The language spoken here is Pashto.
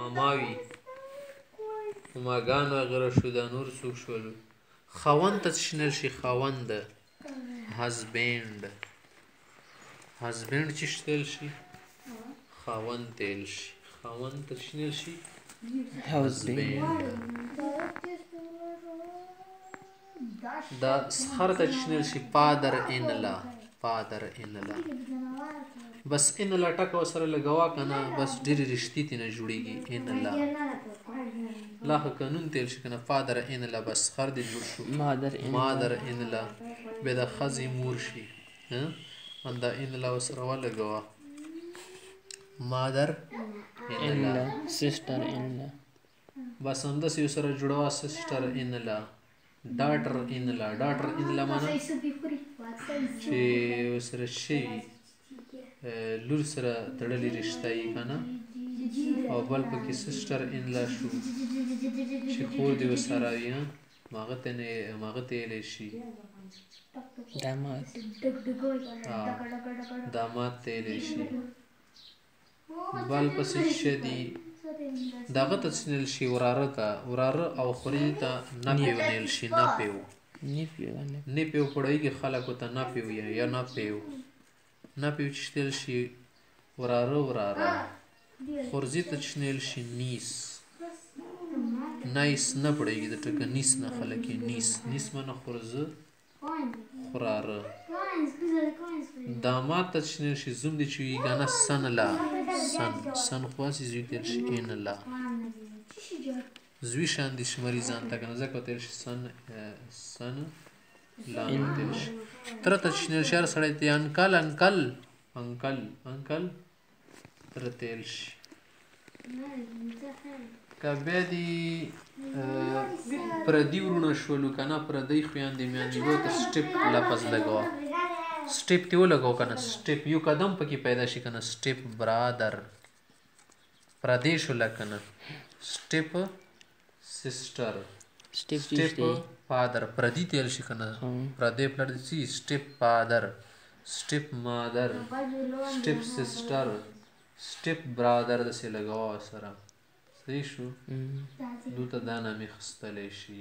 ماماوي ماګان وغیره شو دا نور څوک شول خاوند ته څه شنل شي خاوند هزبینډ هزبینډ چې شتل شي خاوند تیل شي خاوند ته شنل شي هزبینډ دا سخر ته شنل شي پادر انلا پادر انلا بس انلا ټکو سره لګوا کنه بس ډېری رښتې تینه جوړیږي انلا لا خو قانون تیل شي کنه فادر انلا بس خر دې جوړ شو مادر انلا به د خزي مور شي اندا انلا وسره ولګوا مادر انلا سسټر انلا بس هم د سره جوړوا سسټر انلا ډاټر انلا ډاټر انلا معنا چې وسره شي لور سره تړلې رشته یې کنه او بل پکې سسټر انلا شو چې خور دې وسره وي ماغه ته یې شي داماد ته یې شي بل پسې شدي دغه ته سنل شي وراره ته وراره او خوري ته نه پیونل شي نه پیو نه پیو پړایږي خلکو ته نه پیو یا نه پیو نه پیو چشتل شي وراره وراره خورزي ته چنل شي نیس نایس نه پړایږي د ټکه نیس نه خلک نیس نیس منه خورزه خوراره داماد ته چنل شي زوم دي چې غانا سنلا سن خواسی زوی تل شي انلا زوی شان دي شمري ځان ته کنه ځکه تل شي سن لام تل شي تر ته شنل شهر سړی ته انکل انکل انکل انکل تر تل شي کبه دي پردی ورونه شولو کنه پردی خويندې میاندې وو ته سټپ لفظ لګاو سټپ ته ولګاو کنه سټپ یو قدم پکې پیدا شي کنه سټپ برادر پردیش ولکنه سټپ سسټر سټپ فادر پردی تل شي کنه پردی پلر دي سټپ فادر سټپ مادر سټپ سسټر سټپ برادر د سه لګاو سره صحیح شو دوته دا نامې خستلې شي